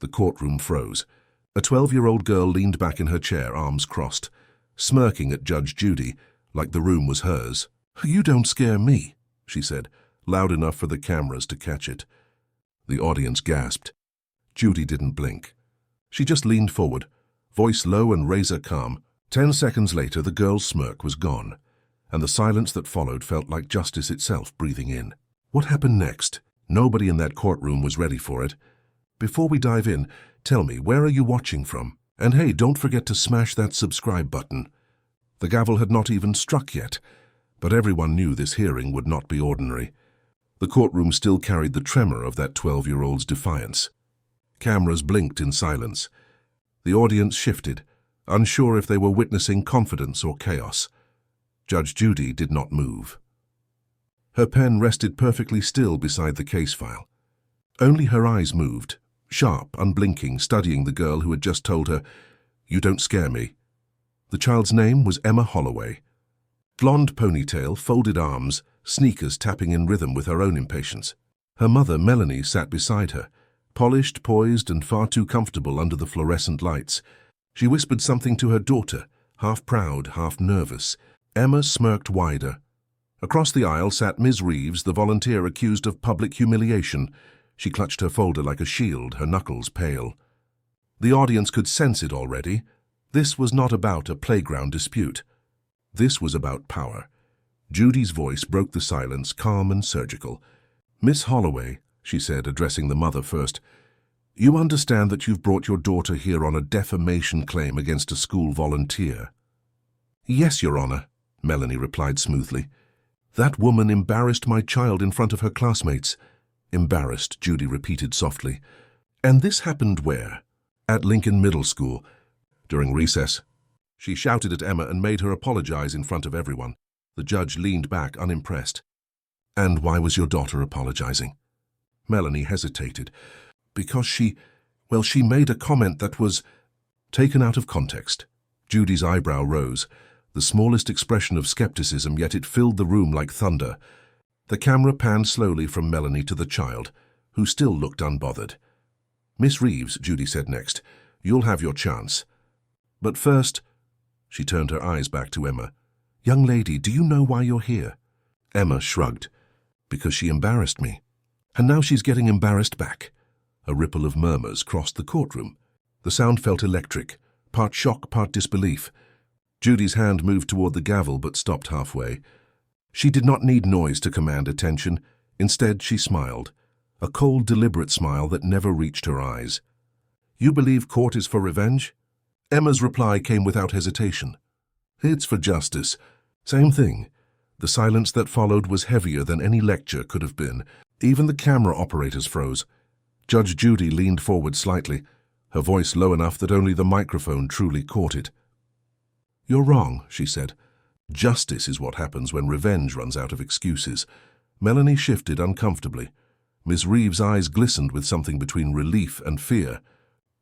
The courtroom froze. A 12-year-old girl leaned back in her chair, arms crossed, smirking at Judge Judy, like the room was hers. "You don't scare me," she said, loud enough for the cameras to catch it. The audience gasped. Judy didn't blink. She just leaned forward, voice low and razor calm. 10 seconds later, the girl's smirk was gone, and the silence that followed felt like justice itself breathing in. What happened next? Nobody in that courtroom was ready for it. Before we dive in, tell me, where are you watching from? And hey, don't forget to smash that subscribe button. The gavel had not even struck yet, but everyone knew this hearing would not be ordinary. The courtroom still carried the tremor of that 12-year-old's defiance. Cameras blinked in silence. The audience shifted, unsure if they were witnessing confidence or chaos. Judge Judy did not move. Her pen rested perfectly still beside the case file. Only her eyes moved, sharp, unblinking, studying the girl who had just told her, "You don't scare me." The child's name was Emma Holloway. Blonde ponytail, folded arms, sneakers tapping in rhythm with her own impatience. Her mother, Melanie, sat beside her, polished, poised, and far too comfortable under the fluorescent lights. She whispered something to her daughter, half proud, half nervous. Emma smirked wider. Across the aisle sat Ms. Reeves, the volunteer accused of public humiliation. She clutched her folder like a shield, her knuckles pale. The audience could sense it already. This was not about a playground dispute. This was about power. Judy's voice broke the silence, calm and surgical. "Miss Holloway," she said, addressing the mother first, "you understand that you've brought your daughter here on a defamation claim against a school volunteer?" "Yes, Your Honor," Melanie replied smoothly. "That woman embarrassed my child in front of her classmates." "Embarrassed," Judy repeated softly. "And this happened where?" "At Lincoln Middle School. During recess." She shouted at Emma and made her apologize in front of everyone. The judge leaned back, unimpressed. "And why was your daughter apologizing?" Melanie hesitated. "Because she made a comment that was taken out of context." Judy's eyebrow rose, the smallest expression of skepticism, yet it filled the room like thunder. The camera panned slowly from Melanie to the child, who still looked unbothered. "Miss Reeves," Judy said next, "you'll have your chance. But first," she turned her eyes back to Emma. "Young lady, do you know why you're here?" Emma shrugged. "Because she embarrassed me. And now she's getting embarrassed back." A ripple of murmurs crossed the courtroom. The sound felt electric, part shock, part disbelief. Judy's hand moved toward the gavel but stopped halfway. She did not need noise to command attention. Instead, she smiled, a cold, deliberate smile that never reached her eyes. "You believe court is for revenge?" Emma's reply came without hesitation. "It's for justice." Same thing. The silence that followed was heavier than any lecture could have been. Even the camera operators froze. Judge Judy leaned forward slightly, her voice low enough that only the microphone truly caught it. "You're wrong," she said. "Justice is what happens when revenge runs out of excuses." Melanie shifted uncomfortably. Ms. Reeves' eyes glistened with something between relief and fear.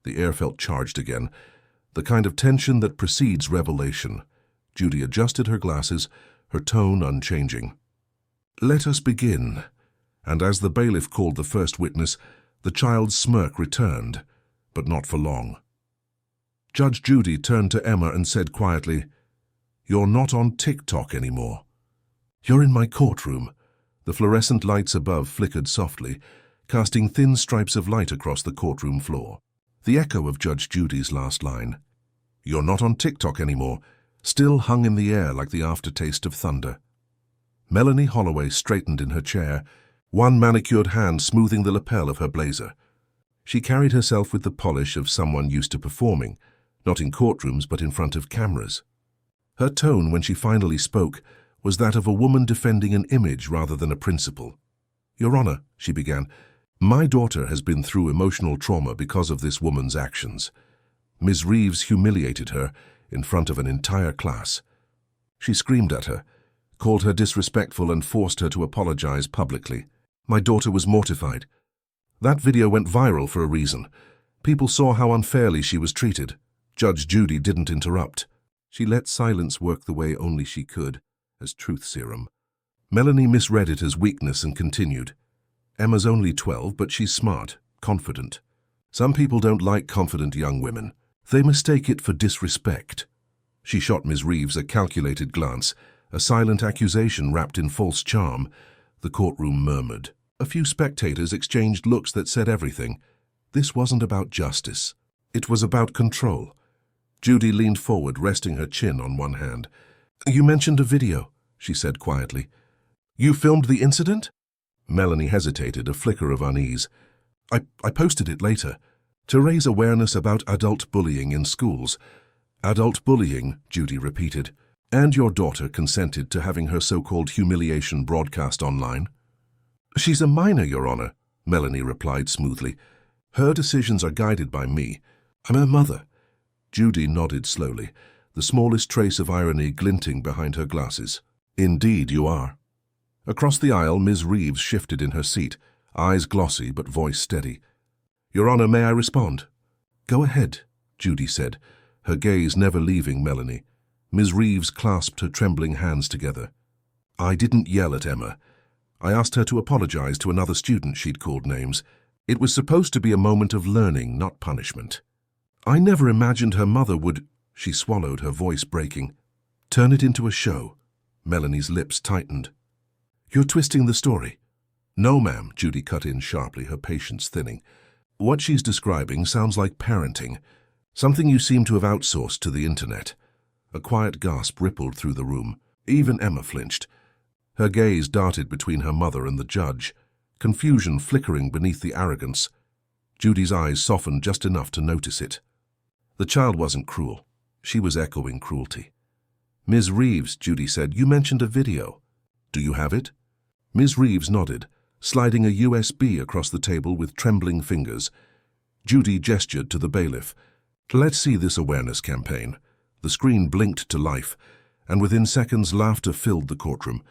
The air felt charged again, the kind of tension that precedes revelation. Judy adjusted her glasses, her tone unchanging. "Let us begin." And as the bailiff called the first witness, the child's smirk returned, but not for long. Judge Judy turned to Emma and said quietly, "You're not on TikTok anymore. You're in my courtroom." The fluorescent lights above flickered softly, casting thin stripes of light across the courtroom floor. The echo of Judge Judy's last line, "You're not on TikTok anymore," still hung in the air like the aftertaste of thunder. Melanie Holloway straightened in her chair, one manicured hand smoothing the lapel of her blazer. She carried herself with the polish of someone used to performing, not in courtrooms but in front of cameras. Her tone when she finally spoke was that of a woman defending an image rather than a principle. "Your Honor," she began, "my daughter has been through emotional trauma because of this woman's actions. Ms. Reeves humiliated her in front of an entire class. She screamed at her, called her disrespectful and forced her to apologize publicly. My daughter was mortified. That video went viral for a reason. People saw how unfairly she was treated." Judge Judy didn't interrupt. She let silence work the way only she could, as truth serum. Melanie misread it as weakness and continued. "Emma's only 12, but she's smart, confident. Some people don't like confident young women. They mistake it for disrespect. She shot Ms. Reeves a calculated glance, a silent accusation wrapped in false charm. The courtroom murmured. A few spectators exchanged looks that said everything. This wasn't about justice. It was about control. Judy leaned forward, resting her chin on one hand. "You mentioned a video," she said quietly. "You filmed the incident?" Melanie hesitated, a flicker of unease. I posted it later, to raise awareness about adult bullying in schools." "Adult bullying," Judy repeated. "And your daughter consented to having her so-called humiliation broadcast online?" "She's a minor, Your Honor," Melanie replied smoothly. "Her decisions are guided by me. I'm her mother." Judy nodded slowly, the smallest trace of irony glinting behind her glasses. "Indeed you are." Across the aisle, Ms. Reeves shifted in her seat, eyes glossy but voice steady. "Your Honor, may I respond?" "Go ahead," Judy said, her gaze never leaving Melanie. Ms. Reeves clasped her trembling hands together. "I didn't yell at Emma. I asked her to apologize to another student she'd called names. It was supposed to be a moment of learning, not punishment. I never imagined her mother would—" She swallowed, her voice breaking. "Turn it into a show." Melanie's lips tightened. "You're twisting the story." "No, ma'am," Judy cut in sharply, her patience thinning. "What she's describing sounds like parenting, something you seem to have outsourced to the internet." A quiet gasp rippled through the room. Even Emma flinched. Her gaze darted between her mother and the judge, confusion flickering beneath the arrogance. Judy's eyes softened just enough to notice it. The child wasn't cruel. She was echoing cruelty. "Ms. Reeves," Judy said, "you mentioned a video. Do you have it?" Ms. Reeves nodded, sliding a USB across the table with trembling fingers. Judy gestured to the bailiff. "Let's see this awareness campaign." The screen blinked to life, and within seconds laughter filled the courtroom.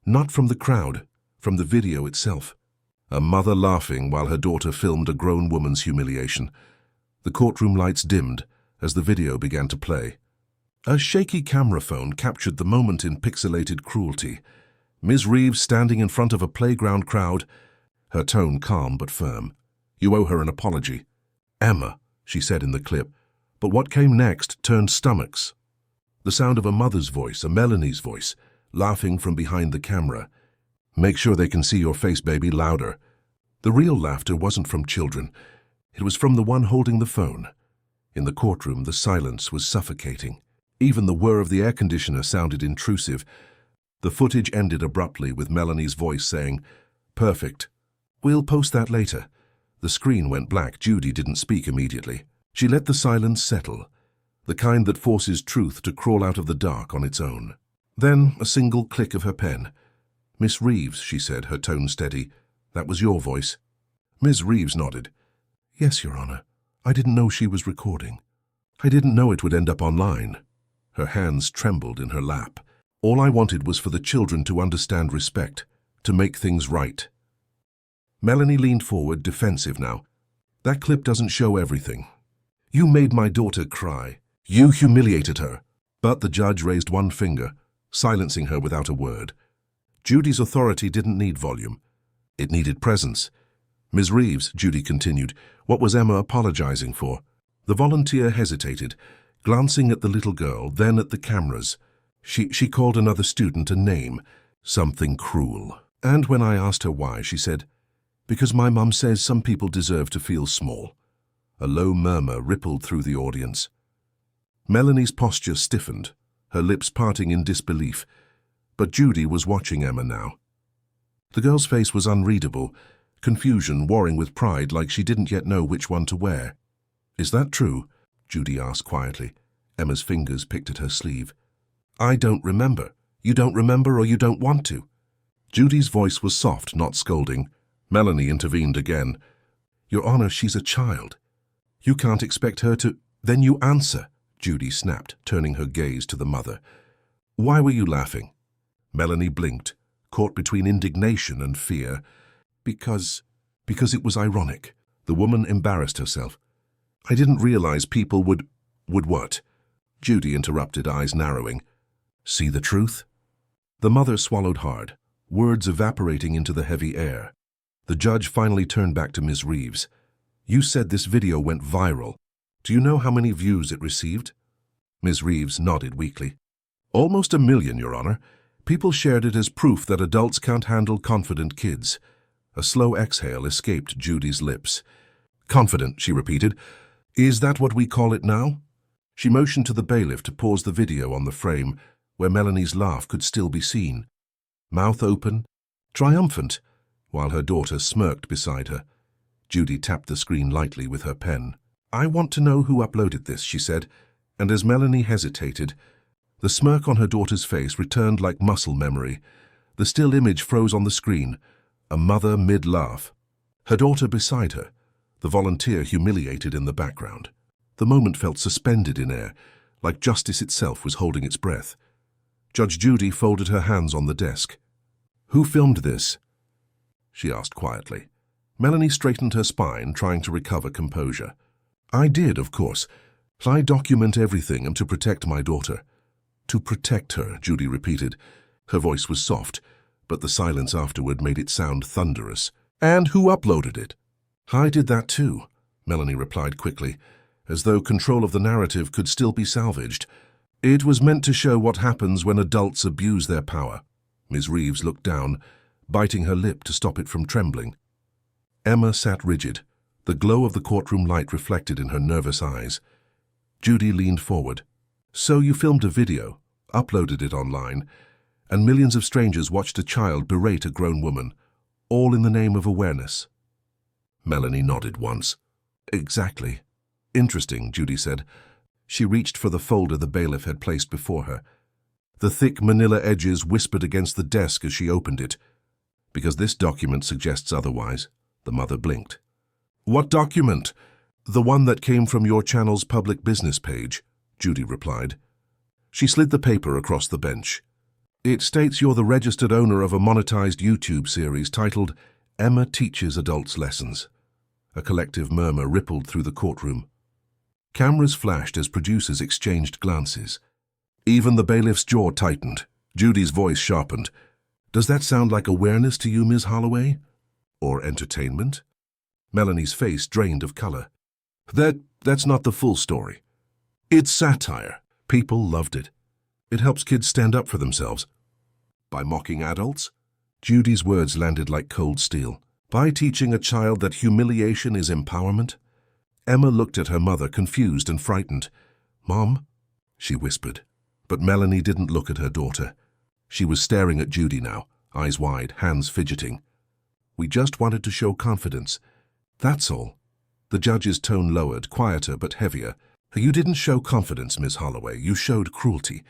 Not from the crowd, from the video itself. A mother laughing while her daughter filmed a grown woman's humiliation. The courtroom lights dimmed as the video began to play. A shaky camera phone captured the moment in pixelated cruelty. Ms. Reeves standing in front of a playground crowd, her tone calm but firm. "You owe her an apology." "Emma," she said in the clip, but what came next turned stomachs. The sound of a mother's voice, a Melanie's voice, laughing from behind the camera. "Make sure they can see your face, baby, louder." The real laughter wasn't from children. It was from the one holding the phone. In the courtroom, the silence was suffocating. Even the whir of the air conditioner sounded intrusive. The footage ended abruptly with Melanie's voice saying, "Perfect. We'll post that later." The screen went black. Judy didn't speak immediately. She let the silence settle, the kind that forces truth to crawl out of the dark on its own. Then a single click of her pen. "Miss Reeves," she said, her tone steady. "That was your voice." Ms. Reeves nodded. "Yes, Your Honor. I didn't know she was recording. I didn't know it would end up online." Her hands trembled in her lap. "All I wanted was for the children to understand respect, to make things right." Melanie leaned forward, defensive now. "That clip doesn't show everything. You made my daughter cry. You humiliated her." But the judge raised one finger, silencing her without a word. Judy's authority didn't need volume. It needed presence. "Ms. Reeves," Judy continued, "what was Emma apologizing for?" The volunteer hesitated, glancing at the little girl, then at the cameras. She called another student a name, something cruel. And when I asked her why, she said, "Because my mum says some people deserve to feel small." A low murmur rippled through the audience. Melanie's posture stiffened, her lips parting in disbelief. But Judy was watching Emma now. The girl's face was unreadable, confusion warring with pride like she didn't yet know which one to wear. "Is that true?" Judy asked quietly. Emma's fingers picked at her sleeve. "I don't remember. You don't remember or you don't want to." Judy's voice was soft, not scolding. Melanie intervened again. "Your Honor, she's a child. You can't expect her to—" "Then you answer," Judy snapped, turning her gaze to the mother. "Why were you laughing?" Melanie blinked, caught between indignation and fear. Because it was ironic." The woman embarrassed herself. "I didn't realize people would what?" Judy interrupted, eyes narrowing. "See the truth?" The mother swallowed hard, words evaporating into the heavy air. The judge finally turned back to Ms. Reeves. You said this video went viral. Do you know how many views it received? Ms. Reeves nodded weakly. Almost 1 million, Your Honor. People shared it as proof that adults can't handle confident kids. A slow exhale escaped Judy's lips. Confident, she repeated. Is that what we call it now? She motioned to the bailiff to pause the video on the frame, where Melanie's laugh could still be seen. Mouth open, triumphant, while her daughter smirked beside her. Judy tapped the screen lightly with her pen. I want to know who uploaded this, she said, and as Melanie hesitated, the smirk on her daughter's face returned like muscle memory. The still image froze on the screen, a mother mid-laugh. Her daughter beside her, the volunteer humiliated in the background. The moment felt suspended in air, like justice itself was holding its breath. Judge Judy folded her hands on the desk. Who filmed this? She asked quietly. Melanie straightened her spine, trying to recover composure. I did, of course. I document everything and to protect my daughter. To protect her, Judy repeated. Her voice was soft, but the silence afterward made it sound thunderous. And who uploaded it? I did that too, Melanie replied quickly, as though control of the narrative could still be salvaged. It was meant to show what happens when adults abuse their power. Ms. Reeves looked down, biting her lip to stop it from trembling. Emma sat rigid, the glow of the courtroom light reflected in her nervous eyes. Judy leaned forward. So you filmed a video, uploaded it online, and millions of strangers watched a child berate a grown woman, all in the name of awareness. Melanie nodded once. Exactly. Interesting, Judy said. She reached for the folder the bailiff had placed before her. The thick manila edges whispered against the desk as she opened it. Because this document suggests otherwise, the mother blinked. What document? The one that came from your channel's public business page, Judy replied. She slid the paper across the bench. It states you're the registered owner of a monetized YouTube series titled Emma Teaches Adults Lessons. A collective murmur rippled through the courtroom. Cameras flashed as producers exchanged glances. Even the bailiff's jaw tightened. Judy's voice sharpened. Does that sound like awareness to you, Ms. Holloway? Or entertainment? Melanie's face drained of color. That's not the full story. It's satire. People loved it. It helps kids stand up for themselves. By mocking adults? Judy's words landed like cold steel. By teaching a child that humiliation is empowerment? Emma looked at her mother, confused and frightened. Mom, she whispered. But Melanie didn't look at her daughter. She was staring at Judy now, eyes wide, hands fidgeting. We just wanted to show confidence. That's all. The judge's tone lowered, quieter but heavier. You didn't show confidence, Miss Holloway. You showed cruelty.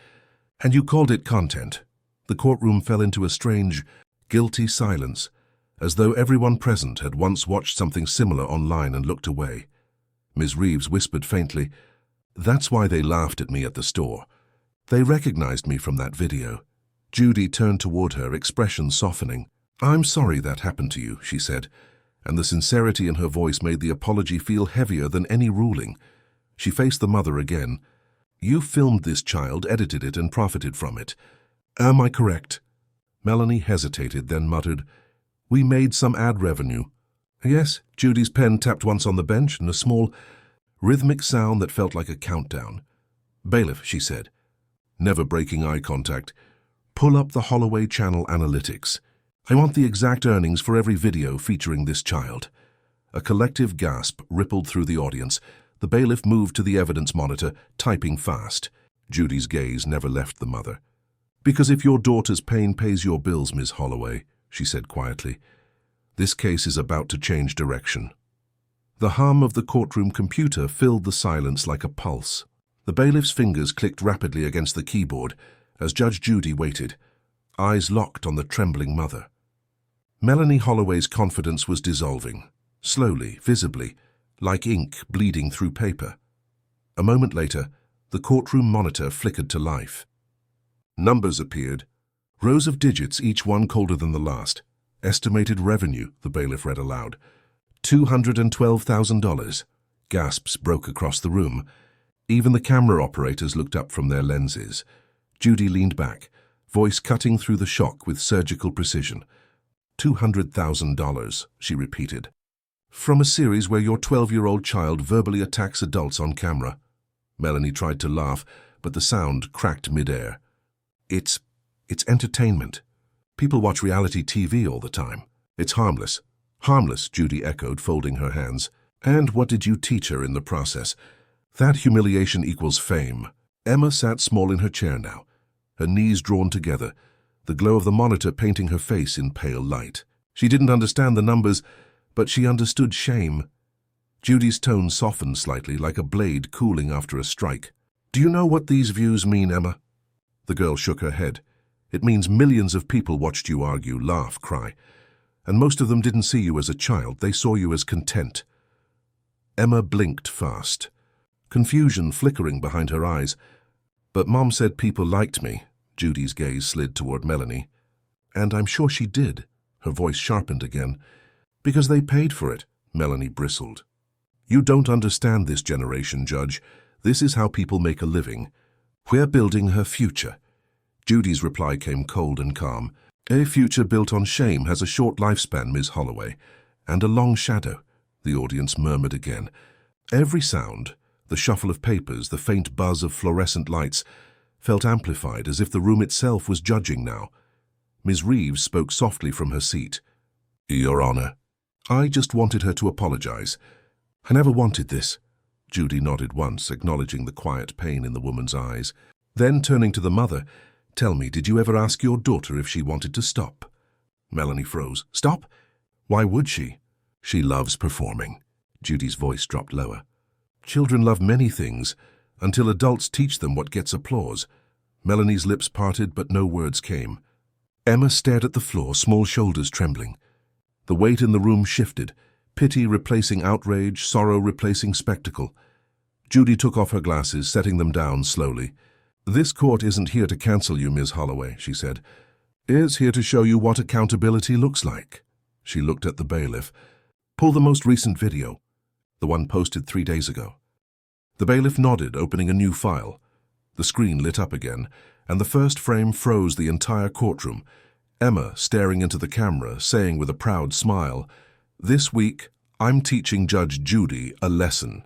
And you called it content. The courtroom fell into a strange, guilty silence, as though everyone present had once watched something similar online and looked away. Ms. Reeves whispered faintly, That's why they laughed at me at the store. They recognized me from that video. Judy turned toward her, expression softening. I'm sorry that happened to you, she said, and the sincerity in her voice made the apology feel heavier than any ruling. She faced the mother again. You filmed this child, edited it, and profited from it. Am I correct? Melanie hesitated, then muttered, We made some ad revenue. Yes, Judy's pen tapped once on the bench, and a small, rhythmic sound that felt like a countdown. Bailiff, she said, never breaking eye contact, pull up the Holloway channel analytics. I want the exact earnings for every video featuring this child. A collective gasp rippled through the audience. The bailiff moved to the evidence monitor, typing fast. Judy's gaze never left the mother. Because if your daughter's pain pays your bills, Miss Holloway, she said quietly, this case is about to change direction. The hum of the courtroom computer filled the silence like a pulse. The bailiff's fingers clicked rapidly against the keyboard as Judge Judy waited, eyes locked on the trembling mother. Melanie Holloway's confidence was dissolving, slowly, visibly, like ink bleeding through paper. A moment later, the courtroom monitor flickered to life. Numbers appeared, rows of digits, each one colder than the last. Estimated revenue, the bailiff read aloud. $212,000. Gasps broke across the room. Even the camera operators looked up from their lenses. Judy leaned back, voice cutting through the shock with surgical precision. $200,000, she repeated. From a series where your 12-year-old child verbally attacks adults on camera. Melanie tried to laugh, but the sound cracked mid-air. It's entertainment. People watch reality TV all the time. It's harmless. Harmless, Judy echoed, folding her hands. And what did you teach her in the process? That humiliation equals fame. Emma sat small in her chair now, her knees drawn together, the glow of the monitor painting her face in pale light. She didn't understand the numbers, but she understood shame. Judy's tone softened slightly, like a blade cooling after a strike. Do you know what these views mean, Emma? The girl shook her head. It means millions of people watched you argue, laugh, cry. And most of them didn't see you as a child, they saw you as content. Emma blinked fast, confusion flickering behind her eyes. But Mom said people liked me. Judy's gaze slid toward Melanie. And I'm sure she did. Her voice sharpened again. Because they paid for it, Melanie bristled. You don't understand this generation, Judge. This is how people make a living. We're building her future. Judy's reply came cold and calm. A future built on shame has a short lifespan, Ms. Holloway, and a long shadow, the audience murmured again. Every sound, the shuffle of papers, the faint buzz of fluorescent lights, felt amplified as if the room itself was judging now. Ms. Reeves spoke softly from her seat. Your Honor, I just wanted her to apologize. I never wanted this. Judy nodded once, acknowledging the quiet pain in the woman's eyes. Then, turning to the mother, tell me, did you ever ask your daughter if she wanted to stop? Melanie froze. Stop? Why would she? She loves performing. Judy's voice dropped lower. Children love many things, until adults teach them what gets applause. Melanie's lips parted, but no words came. Emma stared at the floor, small shoulders trembling. The weight in the room shifted, pity replacing outrage, sorrow replacing spectacle. Judy took off her glasses, setting them down slowly. This court isn't here to cancel you, Ms. Holloway, she said. It's here to show you what accountability looks like. She looked at the bailiff. Pull the most recent video, the one posted 3 days ago. The bailiff nodded, opening a new file. The screen lit up again, and the first frame froze the entire courtroom. Emma, staring into the camera, saying with a proud smile, This week, I'm teaching Judge Judy a lesson.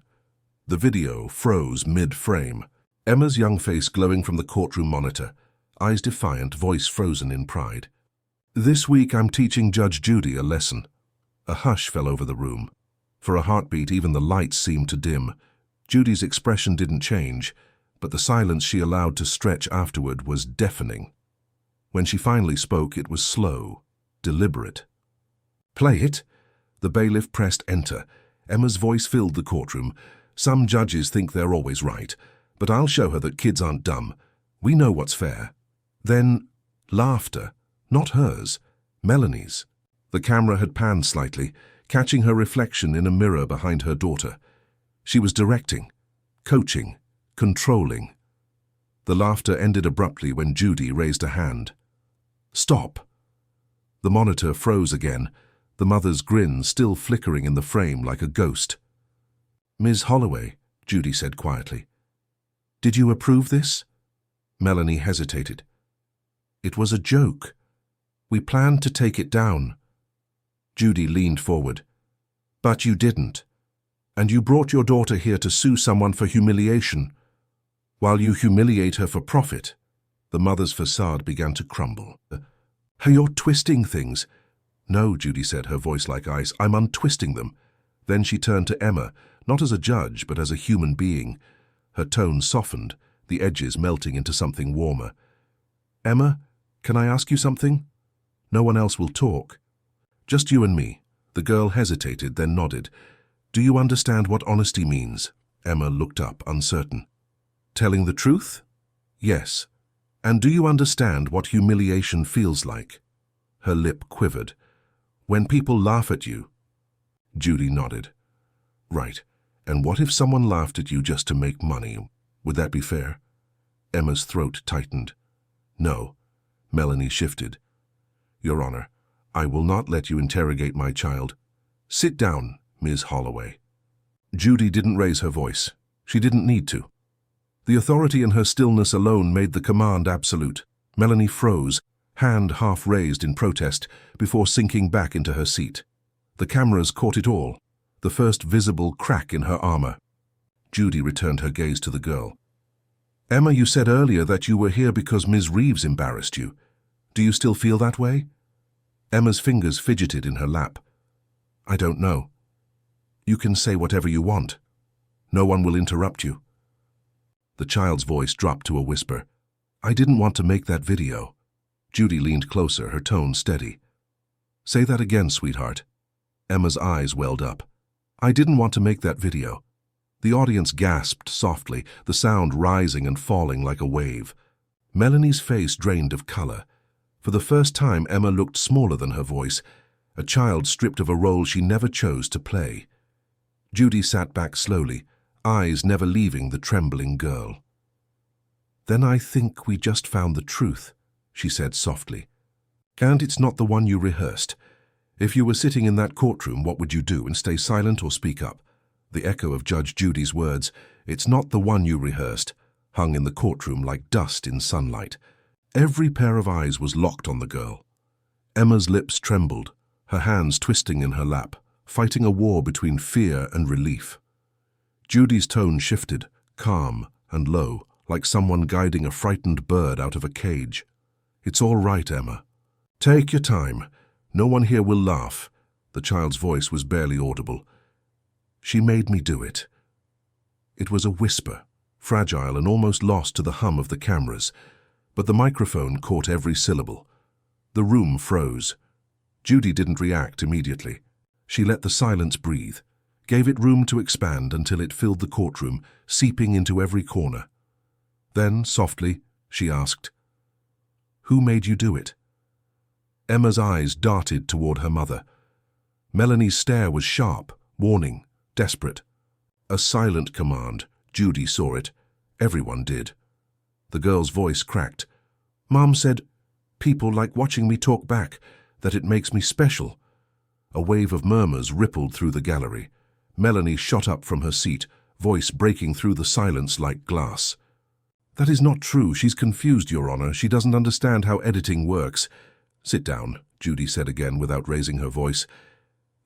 The video froze mid-frame. Emma's young face glowing from the courtroom monitor, eyes defiant, voice frozen in pride. This week, I'm teaching Judge Judy a lesson. A hush fell over the room. For a heartbeat, even the lights seemed to dim. Judy's expression didn't change, but the silence she allowed to stretch afterward was deafening. When she finally spoke, it was slow, deliberate. Play it? The bailiff pressed enter. Emma's voice filled the courtroom. Some judges think they're always right, but I'll show her that kids aren't dumb. We know what's fair. Then, laughter, not hers, Melanie's. The camera had panned slightly, catching her reflection in a mirror behind her daughter. She was directing, coaching, controlling. The laughter ended abruptly when Judy raised a hand. Stop! The monitor froze again, the mother's grin still flickering in the frame like a ghost. Ms. Holloway, Judy said quietly. Did you approve this? Melanie hesitated. It was a joke. We planned to take it down. Judy leaned forward. But you didn't. And you brought your daughter here to sue someone for humiliation. While you humiliate her for profit, the mother's facade began to crumble. You're twisting things. No, Judy said, her voice like ice. I'm untwisting them. Then she turned to Emma, not as a judge, but as a human being. Her tone softened, the edges melting into something warmer. Emma, can I ask you something? No one else will talk. Just you and me. The girl hesitated, then nodded. Do you understand what honesty means? Emma looked up, uncertain. Telling the truth? Yes. And do you understand what humiliation feels like? Her lip quivered. When people laugh at you. Judy nodded. Right. And what if someone laughed at you just to make money? Would that be fair? Emma's throat tightened. No. Melanie shifted. Your Honor, I will not let you interrogate my child. Sit down, Ms. Holloway. Judy didn't raise her voice. She didn't need to. The authority in her stillness alone made the command absolute. Melanie froze, hand half raised in protest, before sinking back into her seat. The cameras caught it all. the first visible crack in her armor. Judy returned her gaze to the girl. "Emma, you said earlier that you were here because Ms. Reeves embarrassed you. Do you still feel that way?" Emma's fingers fidgeted in her lap. "I don't know. You can say whatever you want. No one will interrupt you." The child's voice dropped to a whisper. "I didn't want to make that video." Judy leaned closer, her tone steady. "Say that again, sweetheart." Emma's eyes welled up. "I didn't want to make that video." The audience gasped softly, the sound rising and falling like a wave. Melanie's face drained of color. For the first time, Emma looked smaller than her voice, a child stripped of a role she never chose to play. Judy sat back slowly, eyes never leaving the trembling girl. "Then I think we just found the truth," she said softly. "And it's not the one you rehearsed. If you were sitting in that courtroom, what would you do, and stay silent or speak up?" The echo of Judge Judy's words, "It's not the one you rehearsed," hung in the courtroom like dust in sunlight. Every pair of eyes was locked on the girl. Emma's lips trembled, her hands twisting in her lap, fighting a war between fear and relief. Judy's tone shifted, calm and low, like someone guiding a frightened bird out of a cage. "It's all right, Emma. Take your time. No one here will laugh." The child's voice was barely audible. "She made me do it." It was a whisper, fragile and almost lost to the hum of the cameras, but the microphone caught every syllable. The room froze. Judy didn't react immediately. She let the silence breathe, gave it room to expand until it filled the courtroom, seeping into every corner. Then, softly, she asked, "Who made you do it?" Emma's eyes darted toward her mother. Melanie's stare was sharp, warning, desperate. A silent command. Judy saw it. Everyone did. The girl's voice cracked. "Mom said, people like watching me talk back, that it makes me special." A wave of murmurs rippled through the gallery. Melanie shot up from her seat, voice breaking through the silence like glass. "That is not true. She's confused, Your Honor. She doesn't understand how editing works." "Sit down," Judy said again without raising her voice.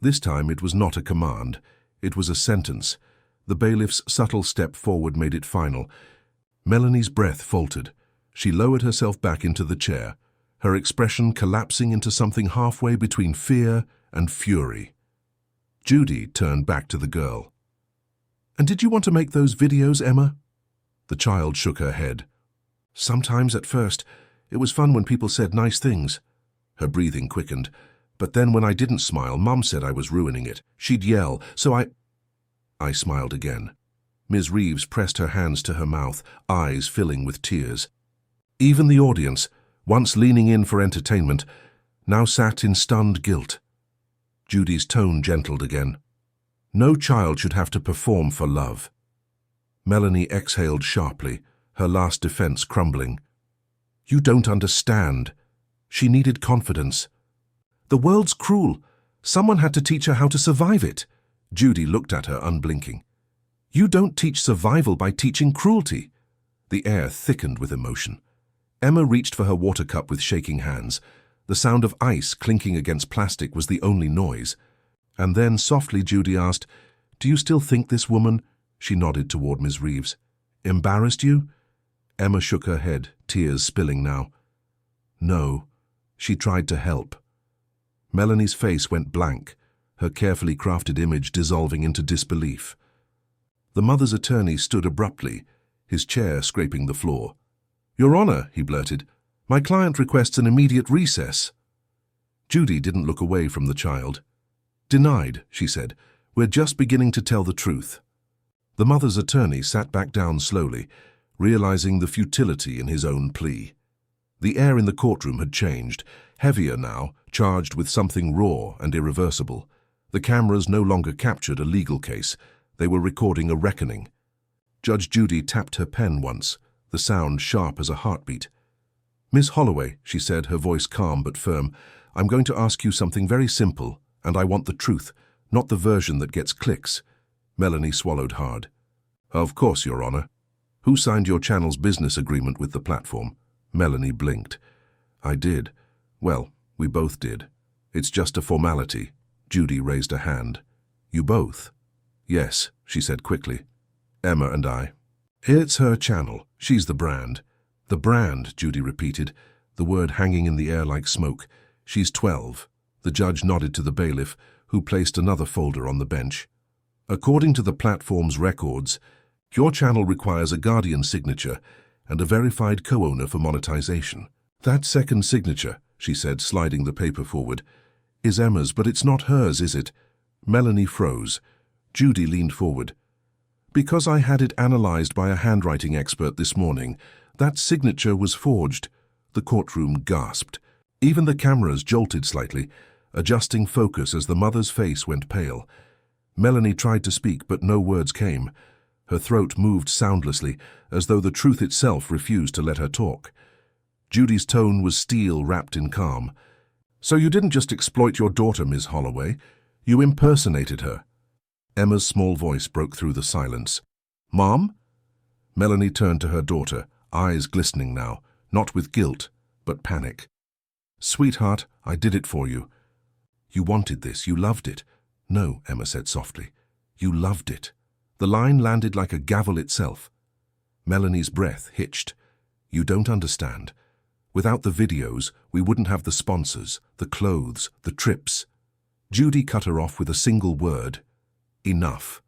This time it was not a command. It was a sentence. The bailiff's subtle step forward made it final. Melanie's breath faltered. She lowered herself back into the chair, her expression collapsing into something halfway between fear and fury. Judy turned back to the girl. "And did you want to make those videos, Emma?" The child shook her head. "Sometimes at first. It was fun when people said nice things." Her breathing quickened. "But then when I didn't smile, Mum said I was ruining it. She'd yell, so I smiled again. Ms. Reeves pressed her hands to her mouth, eyes filling with tears. Even the audience, once leaning in for entertainment, now sat in stunned guilt. Judy's tone gentled again. "No child should have to perform for love." Melanie exhaled sharply, her last defense crumbling. "You don't understand. She needed confidence." "The world's cruel. Someone had to teach her how to survive it." Judy looked at her unblinking. "You don't teach survival by teaching cruelty." The air thickened with emotion. Emma reached for her water cup with shaking hands. The sound of ice clinking against plastic was the only noise. And then softly Judy asked, "Do you still think this woman—" She nodded toward Ms. Reeves. "Embarrassed you?" Emma shook her head, tears spilling now. "No." She tried to help. Melanie's face went blank, her carefully crafted image dissolving into disbelief. The mother's attorney stood abruptly, his chair scraping the floor. "Your Honor," he blurted, "my client requests an immediate recess." Judy didn't look away from the child. "Denied," she said. "We're just beginning to tell the truth." The mother's attorney sat back down slowly, realizing the futility in his own plea. The air in the courtroom had changed, heavier now, charged with something raw and irreversible. The cameras no longer captured a legal case. They were recording a reckoning. Judge Judy tapped her pen once, the sound sharp as a heartbeat. "Miss Holloway," she said, her voice calm but firm, "I'm going to ask you something very simple, and I want the truth, not the version that gets clicks." Melanie swallowed hard. "Of course, Your Honor." "Who signed your channel's business agreement with the platform?" Melanie blinked. "I did. Well, we both did. It's just a formality." Judy raised a hand. You both? Yes, she said quickly. Emma and I. It's her channel. She's the brand. The brand, Judy repeated, the word hanging in the air like smoke. She's 12. The judge nodded to the bailiff, who placed another folder on the bench. According to the platform's records, your channel requires a guardian signature and a verified co-owner for monetization. That second signature, she said, sliding the paper forward, is Emma's, but it's not hers, is it? Melanie froze. Judy leaned forward. Because I had it analyzed by a handwriting expert this morning, that signature was forged. The courtroom gasped. Even the cameras jolted slightly, adjusting focus as the mother's face went pale. Melanie tried to speak, but no words came. Her throat moved soundlessly, as though the truth itself refused to let her talk. Judy's tone was steel wrapped in calm. So you didn't just exploit your daughter, Ms. Holloway. You impersonated her. Emma's small voice broke through the silence. Mom? Melanie turned to her daughter, eyes glistening now, not with guilt, but panic. Sweetheart, I did it for you. You wanted this, you loved it. No, Emma said softly. You loved it. The line landed like a gavel itself. Melanie's breath hitched. You don't understand. Without the videos, we wouldn't have the sponsors, the clothes, the trips. Judy cut her off with a single word. Enough.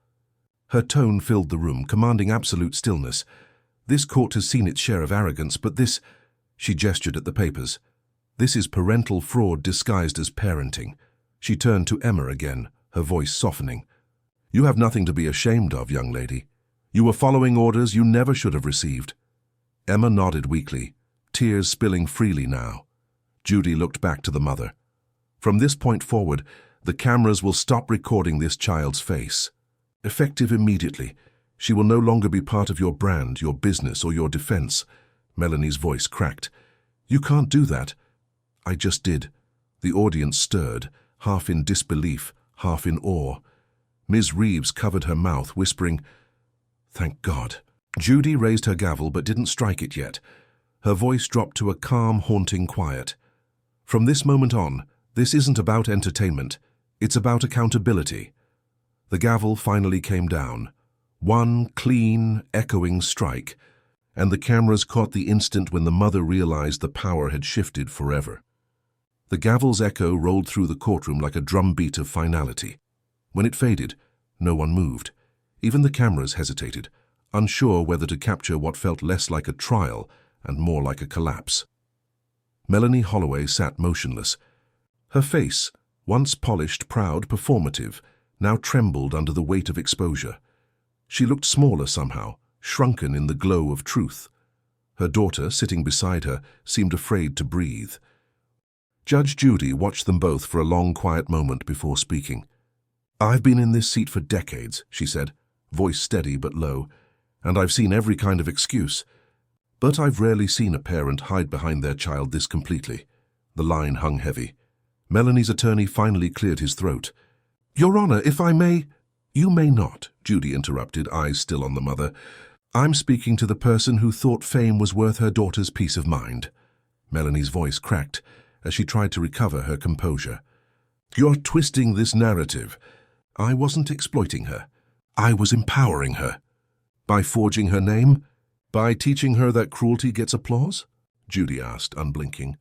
Her tone filled the room, commanding absolute stillness. This court has seen its share of arrogance, but this... She gestured at the papers. This is parental fraud disguised as parenting. She turned to Emma again, her voice softening. You have nothing to be ashamed of, young lady. You were following orders you never should have received. Emma nodded weakly, tears spilling freely now. Judy looked back to the mother. From this point forward, the cameras will stop recording this child's face. Effective immediately, she will no longer be part of your brand, your business, or your defense. Melanie's voice cracked. You can't do that. I just did. The audience stirred, half in disbelief, half in awe. Ms. Reeves covered her mouth, whispering, Thank God. Judy raised her gavel but didn't strike it yet. Her voice dropped to a calm, haunting quiet. From this moment on, this isn't about entertainment. It's about accountability. The gavel finally came down. One clean, echoing strike, and the cameras caught the instant when the mother realized the power had shifted forever. The gavel's echo rolled through the courtroom like a drumbeat of finality. When it faded, no one moved. Even the cameras hesitated, unsure whether to capture what felt less like a trial and more like a collapse. Melanie Holloway sat motionless. Her face, once polished, proud, performative, now trembled under the weight of exposure. She looked smaller somehow, shrunken in the glow of truth. Her daughter, sitting beside her, seemed afraid to breathe. Judge Judy watched them both for a long, quiet moment before speaking. I've been in this seat for decades, she said, voice steady but low, and I've seen every kind of excuse. But I've rarely seen a parent hide behind their child this completely. The line hung heavy. Melanie's attorney finally cleared his throat. Your Honor, if I may... You may not, Judy interrupted, eyes still on the mother. I'm speaking to the person who thought fame was worth her daughter's peace of mind. Melanie's voice cracked as she tried to recover her composure. You're twisting this narrative. I wasn't exploiting her. I was empowering her. By forging her name? By teaching her that cruelty gets applause? Judy asked, unblinking.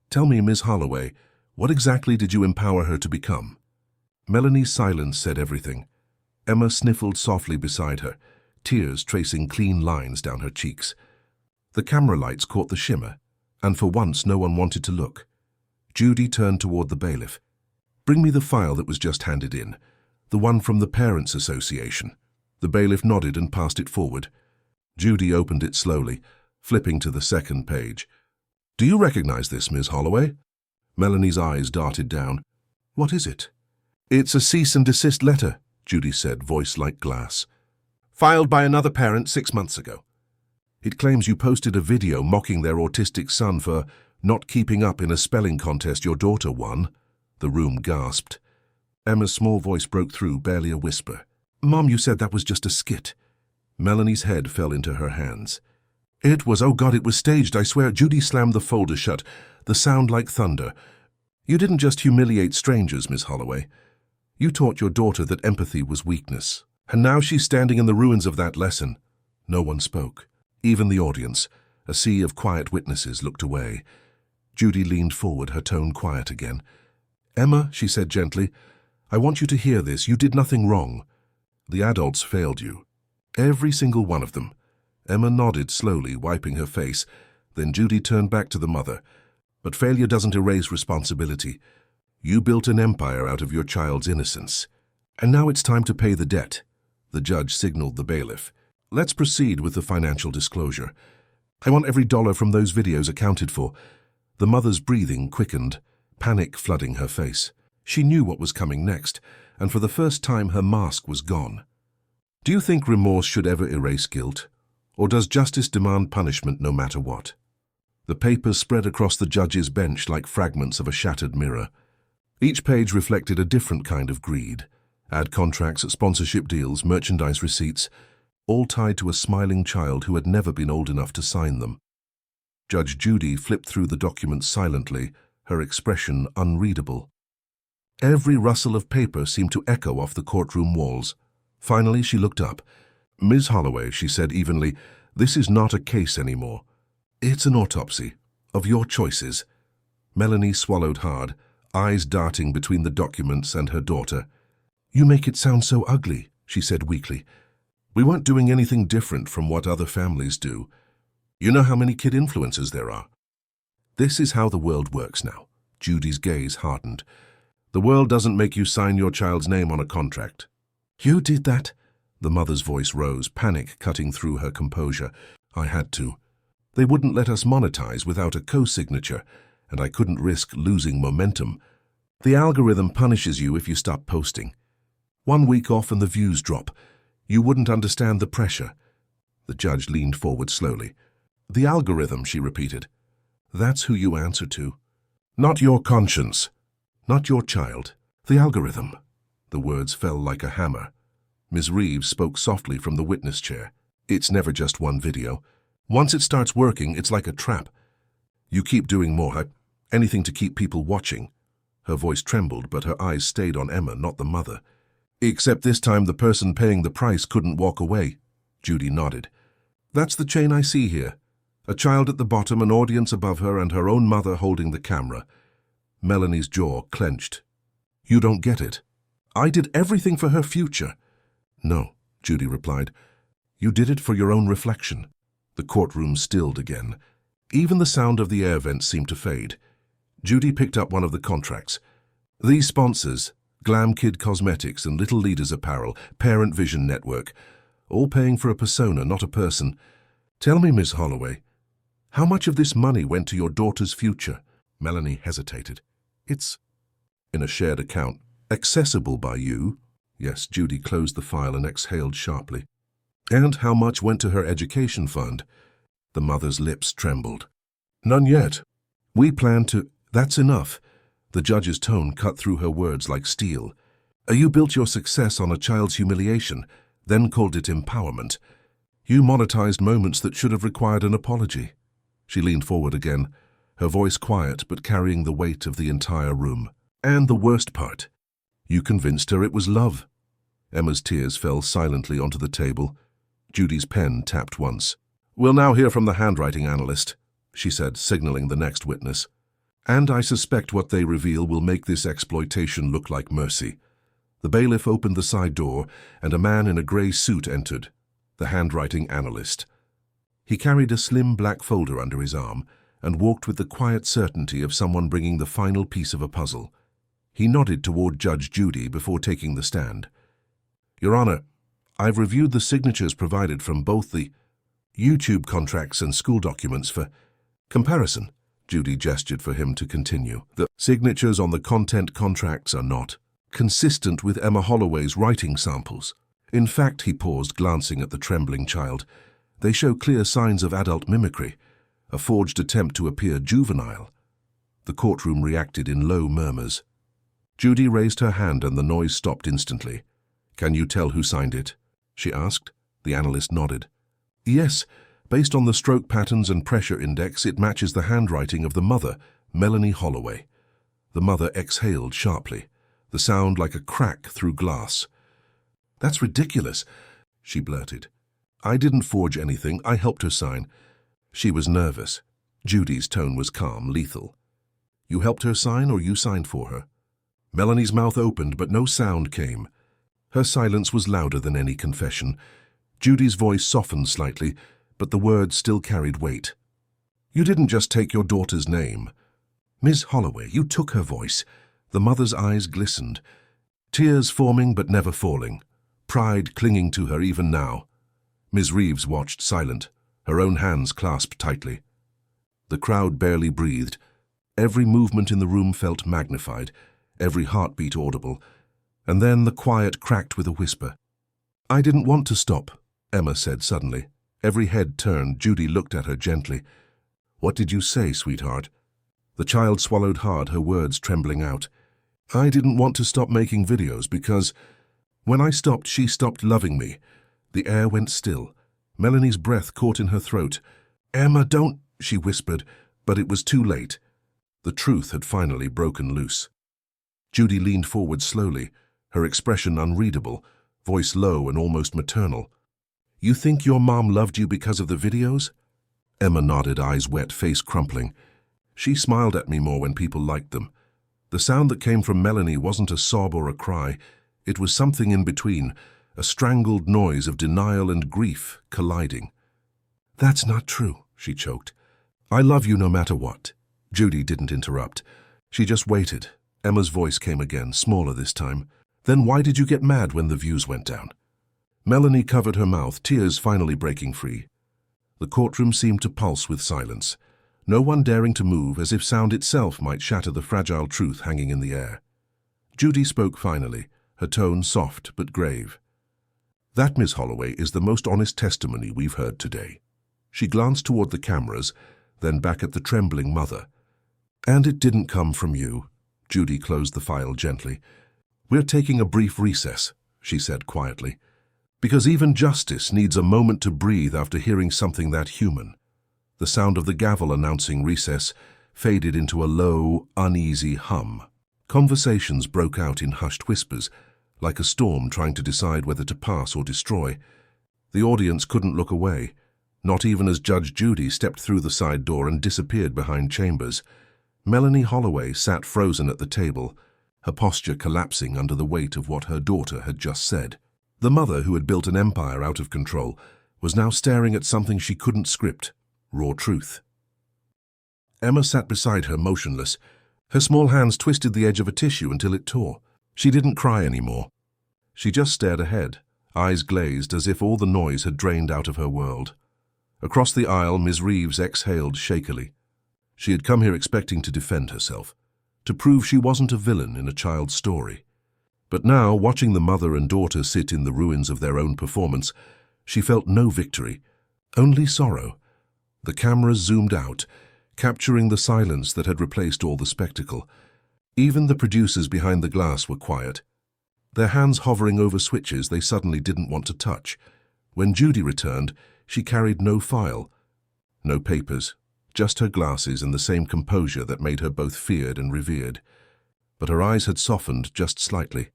Tell me, Ms. Holloway, what exactly did you empower her to become? Melanie's silence said everything. Emma sniffled softly beside her, tears tracing clean lines down her cheeks. The camera lights caught the shimmer, and for once no one wanted to look. Judy turned toward the bailiff. Bring me the file that was just handed in, the one from the Parents' Association. The bailiff nodded and passed it forward. Judy opened it slowly, flipping to the second page. Do you recognize this, Ms. Holloway? Melanie's eyes darted down. What is it? It's a cease and desist letter, Judy said, voice like glass. Filed by another parent 6 months ago. It claims you posted a video mocking their autistic son for not keeping up in a spelling contest your daughter won. The room gasped. Emma's small voice broke through, barely a whisper. Mom, you said that was just a skit. Melanie's head fell into her hands. It was, oh God, it was staged, I swear. Judy slammed the folder shut, the sound like thunder. You didn't just humiliate strangers, Miss Holloway. You taught your daughter that empathy was weakness, and now she's standing in the ruins of that lesson. No one spoke. Even the audience, a sea of quiet witnesses, looked away. Judy leaned forward, her tone quiet again. "Emma," she said gently, "I want you to hear this. You did nothing wrong. The adults failed you. Every single one of them." Emma nodded slowly, wiping her face. Then Judy turned back to the mother. "But failure doesn't erase responsibility. You built an empire out of your child's innocence. And now it's time to pay the debt." The judge signaled the bailiff. "Let's proceed with the financial disclosure. I want every dollar from those videos accounted for." The mother's breathing quickened, panic flooding her face. She knew what was coming next, and for the first time her mask was gone. "Do you think remorse should ever erase guilt? Or does justice demand punishment no matter what?" The papers spread across the judge's bench like fragments of a shattered mirror. Each page reflected a different kind of greed. Ad contracts, sponsorship deals, merchandise receipts, all tied to a smiling child who had never been old enough to sign them. Judge Judy flipped through the documents silently, her expression unreadable. Every rustle of paper seemed to echo off the courtroom walls. Finally, she looked up. "Ms. Holloway," she said evenly, "this is not a case anymore. It's an autopsy of your choices." Melanie swallowed hard, eyes darting between the documents and her daughter. "You make it sound so ugly," she said weakly. "We weren't doing anything different from what other families do. You know how many kid influencers there are." "This is how the world works now." Judy's gaze hardened. "The world doesn't make you sign your child's name on a contract." "You did that?" The mother's voice rose, panic cutting through her composure. "I had to. They wouldn't let us monetize without a co-signature, and I couldn't risk losing momentum. The algorithm punishes you if you stop posting. 1 week off and the views drop. You wouldn't understand the pressure." The judge leaned forward slowly. "The algorithm," she repeated. "That's who you answer to. Not your conscience. Not your child. The algorithm." The words fell like a hammer. Ms. Reeves spoke softly from the witness chair. "It's never just one video. Once it starts working, it's like a trap. You keep doing more, anything to keep people watching." Her voice trembled, but her eyes stayed on Emma, not the mother. "Except this time the person paying the price couldn't walk away." Judy nodded. "That's the chain I see here. A child at the bottom, an audience above her, and her own mother holding the camera." Melanie's jaw clenched. "You don't get it. I did everything for her future." "No," Judy replied. "You did it for your own reflection." The courtroom stilled again. Even the sound of the air vents seemed to fade. Judy picked up one of the contracts. "These sponsors, Glam Kid Cosmetics and Little Leaders Apparel, Parent Vision Network, all paying for a persona, not a person. Tell me, Miss Holloway, how much of this money went to your daughter's future?" Melanie hesitated. "It's in a shared account, accessible by you." Yes, Judy closed the file and exhaled sharply. "And how much went to her education fund?" The mother's lips trembled. "None yet. We plan to—" "That's enough." The judge's tone cut through her words like steel. "You built your success on a child's humiliation, then called it empowerment. You monetized moments that should have required an apology." She leaned forward again, her voice quiet but carrying the weight of the entire room. "And the worst part, you convinced her it was love." Emma's tears fell silently onto the table. Judy's pen tapped once. "We'll now hear from the handwriting analyst," she said, signaling the next witness. "And I suspect what they reveal will make this exploitation look like mercy." The bailiff opened the side door, and a man in a grey suit entered, the handwriting analyst. He carried a slim black folder under his arm and walked with the quiet certainty of someone bringing the final piece of a puzzle. He nodded toward Judge Judy before taking the stand. "Your Honor, I've reviewed the signatures provided from both the YouTube contracts and school documents for comparison." Judy gestured for him to continue. "The signatures on the content contracts are not consistent with Emma Holloway's writing samples. In fact," he paused, glancing at the trembling child, "they show clear signs of adult mimicry, a forged attempt to appear juvenile." The courtroom reacted in low murmurs. Judy raised her hand and the noise stopped instantly. "Can you tell who signed it?" she asked. The analyst nodded. "Yes. Based on the stroke patterns and pressure index, it matches the handwriting of the mother, Melanie Holloway." The mother exhaled sharply. the sound like a crack through glass. "That's ridiculous," she blurted. "I didn't forge anything. I helped her sign." She was nervous. Judy's tone was calm, lethal. "You helped her sign or you signed for her?" Melanie's mouth opened, but no sound came. Her silence was louder than any confession. Judy's voice softened slightly, but the words still carried weight. "You didn't just take your daughter's name. Miss Holloway, you took her voice." The mother's eyes glistened, tears forming but never falling, pride clinging to her even now. Ms. Reeves watched silent, her own hands clasped tightly. The crowd barely breathed. Every movement in the room felt magnified, every heartbeat audible. And then the quiet cracked with a whisper. "I didn't want to stop," Emma said suddenly. Every head turned. Judy looked at her gently. "What did you say, sweetheart?" The child swallowed hard, her words trembling out. "I didn't want to stop making videos because when I stopped, she stopped loving me." The air went still. Melanie's breath caught in her throat. "Emma, don't," she whispered, but it was too late. The truth had finally broken loose. Judy leaned forward slowly, her expression unreadable, voice low and almost maternal. "You think your mom loved you because of the videos?" Emma nodded, eyes wet, face crumpling. "She smiled at me more when people liked them." The sound that came from Melanie wasn't a sob or a cry. It was something in between, a strangled noise of denial and grief colliding. "That's not true," she choked. "I love you no matter what." Judy didn't interrupt. She just waited. Emma's voice came again, smaller this time. "Then why did you get mad when the views went down?" Melanie covered her mouth, tears finally breaking free. The courtroom seemed to pulse with silence, no one daring to move, as if sound itself might shatter the fragile truth hanging in the air. Judy spoke finally, her tone soft but grave. "That, Miss Holloway, is the most honest testimony we've heard today." She glanced toward the cameras, then back at the trembling mother. "And it didn't come from you." Judy closed the file gently. "We're taking a brief recess," she said quietly, "because even justice needs a moment to breathe after hearing something that human." The sound of the gavel announcing recess faded into a low, uneasy hum. Conversations broke out in hushed whispers, like a storm trying to decide whether to pass or destroy. The audience couldn't look away, not even as Judge Judy stepped through the side door and disappeared behind chambers. Melanie Holloway sat frozen at the table, her posture collapsing under the weight of what her daughter had just said. The mother, who had built an empire out of control, was now staring at something she couldn't script. Raw truth. Emma sat beside her, motionless. Her small hands twisted the edge of a tissue until it tore. She didn't cry anymore. She just stared ahead, eyes glazed as if all the noise had drained out of her world. Across the aisle, Ms. Reeves exhaled shakily. She had come here expecting to defend herself, to prove she wasn't a villain in a child's story. But now, watching the mother and daughter sit in the ruins of their own performance, she felt no victory, only sorrow. The cameras zoomed out, capturing the silence that had replaced all the spectacle. Even the producers behind the glass were quiet, their hands hovering over switches they suddenly didn't want to touch. When Judy returned, she carried no file, no papers, just her glasses and the same composure that made her both feared and revered. But her eyes had softened just slightly.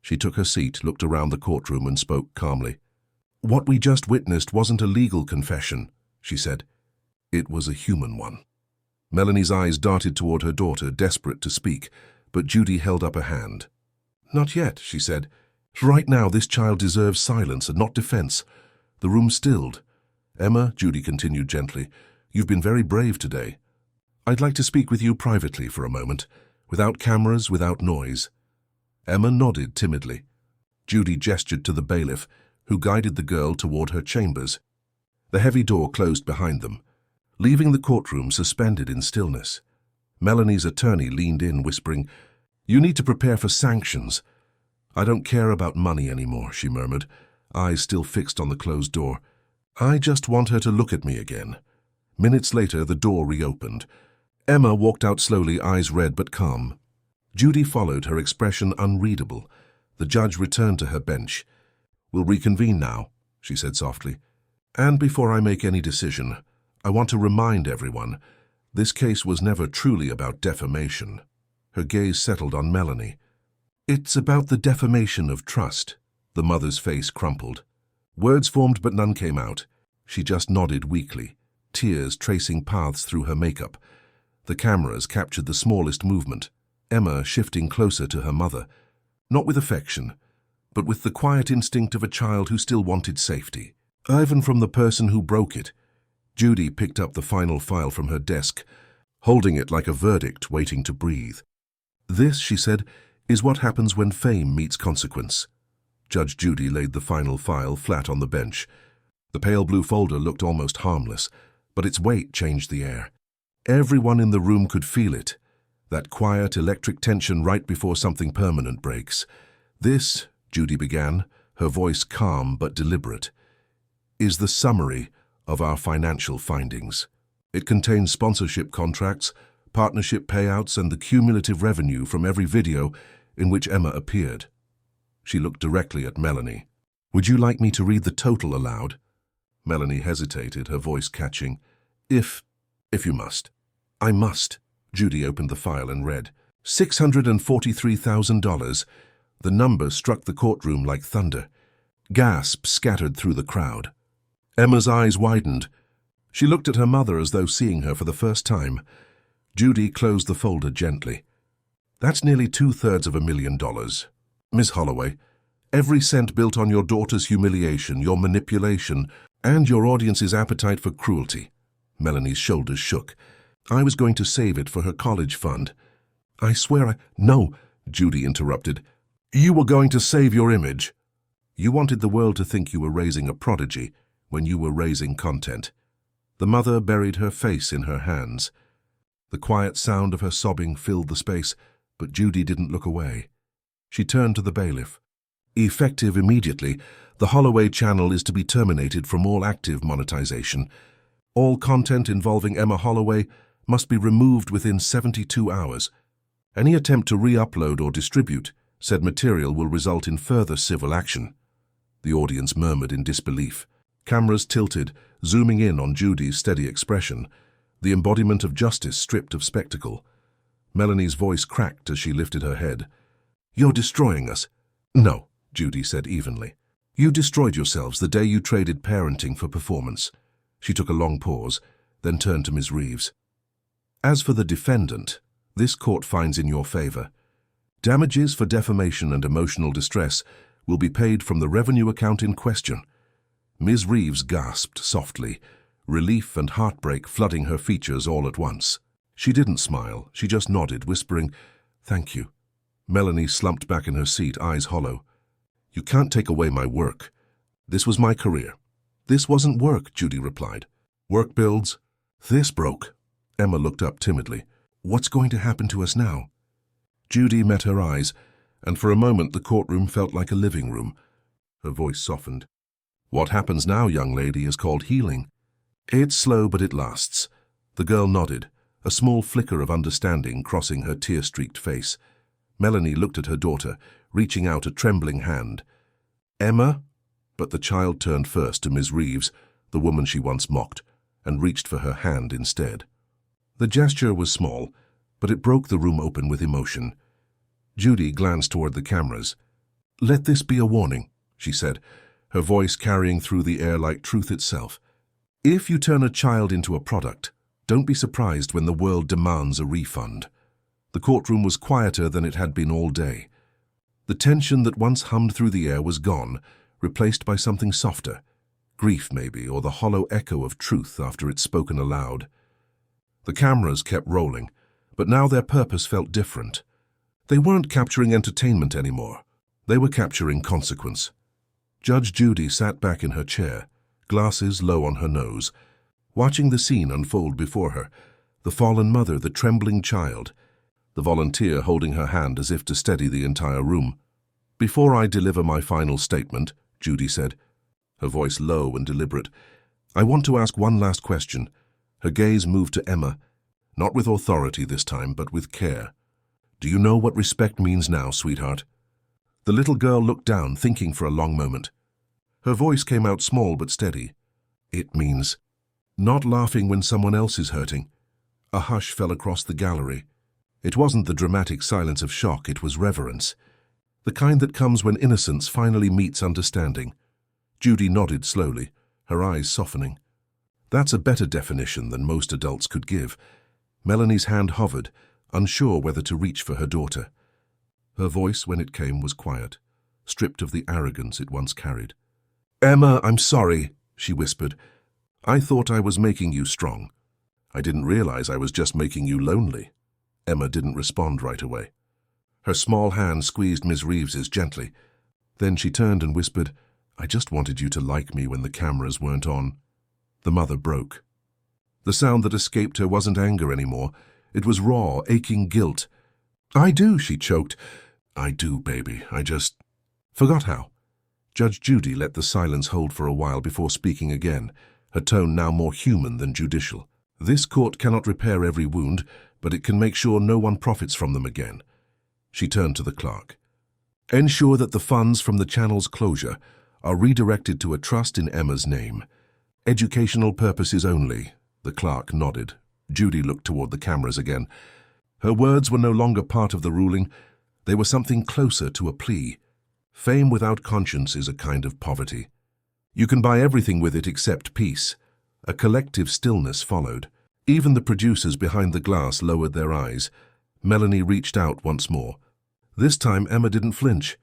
She took her seat, looked around the courtroom and spoke calmly. "What we just witnessed wasn't a legal confession," she said. "It was a human one." Melanie's eyes darted toward her daughter, desperate to speak, but Judy held up a hand. "Not yet," she said. "Right now, this child deserves silence and not defense." The room stilled. "Emma," Judy continued gently, "you've been very brave today. I'd like to speak with you privately for a moment, without cameras, without noise." Emma nodded timidly. Judy gestured to the bailiff, who guided the girl toward her chambers. The heavy door closed behind them, leaving the courtroom suspended in stillness. Melanie's attorney leaned in, whispering, "You need to prepare for sanctions." "I don't care about money anymore," she murmured, eyes still fixed on the closed door. "I just want her to look at me again." Minutes later, the door reopened. Emma walked out slowly, eyes red but calm. Judy followed, her expression unreadable. The judge returned to her bench. "We'll reconvene now," she said softly. "And before I make any decision, I want to remind everyone, this case was never truly about defamation." Her gaze settled on Melanie. It's about the defamation of trust. The mother's face crumpled. Words formed but none came out. She just nodded weakly, tears tracing paths through her makeup. The cameras captured the smallest movement, Emma shifting closer to her mother, not with affection, but with the quiet instinct of a child who still wanted safety. Even from the person who broke it. Judy picked up the final file from her desk, holding it like a verdict waiting to breathe. This, she said, is what happens when fame meets consequence. Judge Judy laid the final file flat on the bench. The pale blue folder looked almost harmless, but its weight changed the air. Everyone in the room could feel it, that quiet electric tension right before something permanent breaks. This, Judy began, her voice calm but deliberate, is the summary of our financial findings. It contains sponsorship contracts, partnership payouts, and the cumulative revenue from every video in which Emma appeared. She looked directly at Melanie. Would you like me to read the total aloud? Melanie hesitated, her voice catching. If you must. I must. Judy opened the file and read. $643,000. The number struck the courtroom like thunder. Gasps scattered through the crowd. Emma's eyes widened. She looked at her mother as though seeing her for the first time. Judy closed the folder gently. That's nearly $2/3 of $1 million. Miss Holloway, every cent built on your daughter's humiliation, your manipulation, and your audience's appetite for cruelty. Melanie's shoulders shook. I was going to save it for her college fund. I swear I— No, Judy interrupted. You were going to save your image. You wanted the world to think you were raising a prodigy when you were raising content. The mother buried her face in her hands. The quiet sound of her sobbing filled the space, but Judy didn't look away. She turned to the bailiff. Effective immediately, the Holloway channel is to be terminated from all active monetization. All content involving Emma Holloway must be removed within 72 hours. Any attempt to re-upload or distribute said material will result in further civil action. The audience murmured in disbelief. Cameras tilted, zooming in on Judy's steady expression, the embodiment of justice stripped of spectacle. Melanie's voice cracked as she lifted her head. You're destroying us. No, Judy said evenly. You destroyed yourselves the day you traded parenting for performance. She took a long pause, then turned to Ms. Reeves. As for the defendant, this court finds in your favor. Damages for defamation and emotional distress will be paid from the revenue account in question. Ms. Reeves gasped softly, relief and heartbreak flooding her features all at once. She didn't smile, she just nodded, whispering, Thank you. Melanie slumped back in her seat, eyes hollow. You can't take away my work. This was my career. This wasn't work, Judy replied. Work builds. This broke. Emma looked up timidly. What's going to happen to us now? Judy met her eyes, and for a moment the courtroom felt like a living room. Her voice softened. What happens now, young lady, is called healing. It's slow, but it lasts. The girl nodded, a small flicker of understanding crossing her tear-streaked face. Melanie looked at her daughter, reaching out a trembling hand. Emma? But the child turned first to Ms. Reeves, the woman she once mocked, and reached for her hand instead. The gesture was small, but it broke the room open with emotion. Judy glanced toward the cameras. Let this be a warning, she said, her voice carrying through the air like truth itself. If you turn a child into a product, don't be surprised when the world demands a refund. The courtroom was quieter than it had been all day. The tension that once hummed through the air was gone, replaced by something softer. Grief, maybe, or the hollow echo of truth after it's spoken aloud. The cameras kept rolling, but now their purpose felt different. They weren't capturing entertainment anymore. They were capturing consequence. Judge Judy sat back in her chair, glasses low on her nose, watching the scene unfold before her, the fallen mother, the trembling child, the volunteer holding her hand as if to steady the entire room. Before I deliver my final statement, Judy said, her voice low and deliberate, I want to ask one last question. Her gaze moved to Emma, not with authority this time, but with care. Do you know what respect means now, sweetheart? The little girl looked down, thinking for a long moment. Her voice came out small but steady. It means not laughing when someone else is hurting. A hush fell across the gallery. It wasn't the dramatic silence of shock, it was reverence. The kind that comes when innocence finally meets understanding. Judy nodded slowly, her eyes softening. That's a better definition than most adults could give. Melanie's hand hovered, unsure whether to reach for her daughter. Her voice, when it came, was quiet, stripped of the arrogance it once carried. "Emma, I'm sorry," she whispered. "I thought I was making you strong. I didn't realize I was just making you lonely." Emma didn't respond right away. Her small hand squeezed Ms. Reeves's gently. Then she turned and whispered, "I just wanted you to like me when the cameras weren't on." The mother broke. The sound that escaped her wasn't anger anymore. It was raw, aching guilt. "I do," she choked. "I do, baby. I just forgot how." Judge Judy let the silence hold for a while before speaking again, her tone now more human than judicial. "This court cannot repair every wound, but it can make sure no one profits from them again." She turned to the clerk. "Ensure that the funds from the channel's closure are redirected to a trust in Emma's name. Educational purposes only." The clerk nodded. Judy looked toward the cameras again. Her words were no longer part of the ruling. They were something closer to a plea. Fame without conscience is a kind of poverty. You can buy everything with it except peace. A collective stillness followed. Even the producers behind the glass lowered their eyes. Melanie reached out once more. This time Emma didn't flinch.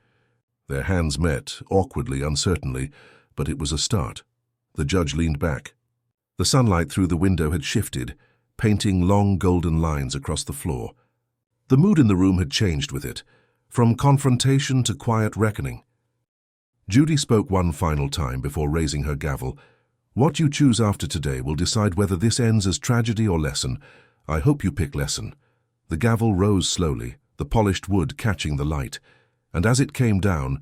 Their hands met, awkwardly, uncertainly, but it was a start. The judge leaned back. The sunlight through the window had shifted, painting long golden lines across the floor. The mood in the room had changed with it, from confrontation to quiet reckoning. Judy spoke one final time before raising her gavel. "What you choose after today will decide whether this ends as tragedy or lesson. I hope you pick lesson." The gavel rose slowly, the polished wood catching the light, and as it came down,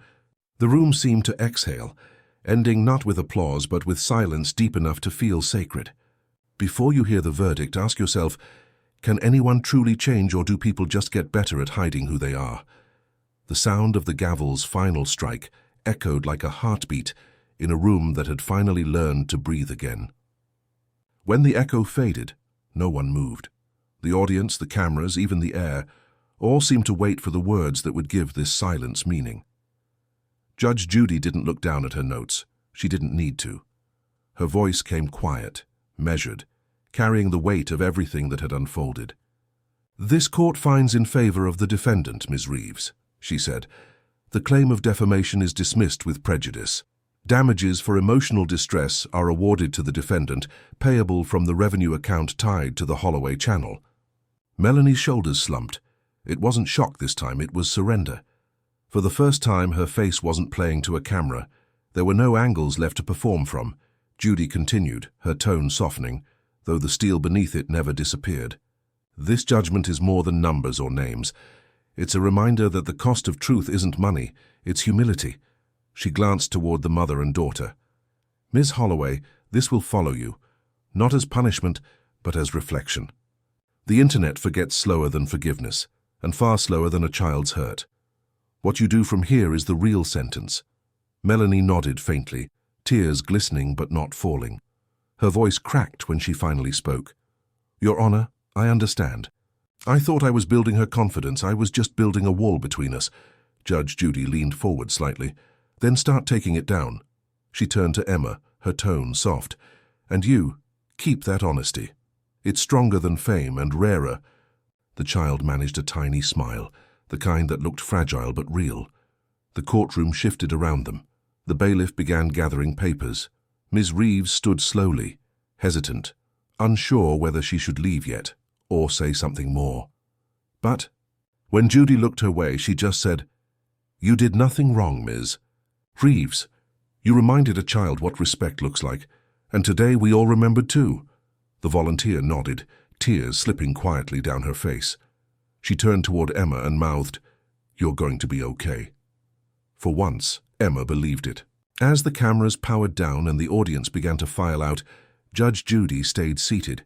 the room seemed to exhale, ending not with applause but with silence deep enough to feel sacred. Before you hear the verdict, ask yourself, can anyone truly change, or do people just get better at hiding who they are? The sound of the gavel's final strike echoed like a heartbeat in a room that had finally learned to breathe again. When the echo faded, no one moved. The audience, the cameras, even the air, all seemed to wait for the words that would give this silence meaning. Judge Judy didn't look down at her notes. She didn't need to. Her voice came quiet, measured, carrying the weight of everything that had unfolded. "This court finds in favor of the defendant, Ms. Reeves," she said. "The claim of defamation is dismissed with prejudice. Damages for emotional distress are awarded to the defendant, payable from the revenue account tied to the Holloway channel." Melanie's shoulders slumped. It wasn't shock this time, it was surrender. For the first time, her face wasn't playing to a camera. There were no angles left to perform from. Judy continued, her tone softening, though the steel beneath it never disappeared. "This judgment is more than numbers or names. It's a reminder that the cost of truth isn't money, it's humility." She glanced toward the mother and daughter. "Miss Holloway, this will follow you, not as punishment, but as reflection. The internet forgets slower than forgiveness, and far slower than a child's hurt. What you do from here is the real sentence." Melanie nodded faintly, tears glistening but not falling. Her voice cracked when she finally spoke. "Your Honor, I understand. I thought I was building her confidence. I was just building a wall between us." Judge Judy leaned forward slightly. "Then start taking it down." She turned to Emma, her tone soft. "And you, keep that honesty. It's stronger than fame and rarer." The child managed a tiny smile, the kind that looked fragile but real. The courtroom shifted around them. The bailiff began gathering papers. Ms. Reeves stood slowly, hesitant, unsure whether she should leave yet, or say something more. But when Judy looked her way, she just said, "You did nothing wrong, Ms. Reeves. You reminded a child what respect looks like, and today we all remembered too." The volunteer nodded, tears slipping quietly down her face. She turned toward Emma and mouthed, "You're going to be okay." For once, Emma believed it. As the cameras powered down and the audience began to file out, Judge Judy stayed seated.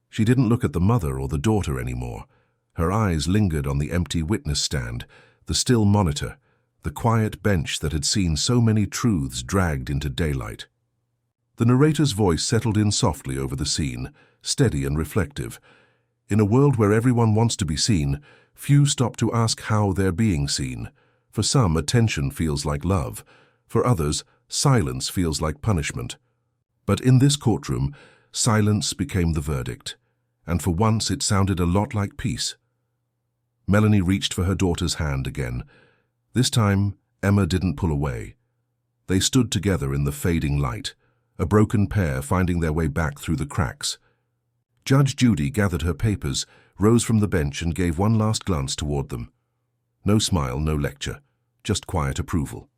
She didn't look at the mother or the daughter anymore. Her eyes lingered on the empty witness stand, the still monitor, the quiet bench that had seen so many truths dragged into daylight. The narrator's voice settled in softly over the scene, steady and reflective. In a world where everyone wants to be seen, few stop to ask how they're being seen. For some, attention feels like love. For others, silence feels like punishment. But in this courtroom, silence became the verdict. And for once it sounded a lot like peace. Melanie reached for her daughter's hand again. This time, Emma didn't pull away. They stood together in the fading light, a broken pair finding their way back through the cracks. Judge Judy gathered her papers, rose from the bench and gave one last glance toward them. No smile, no lecture, just quiet approval.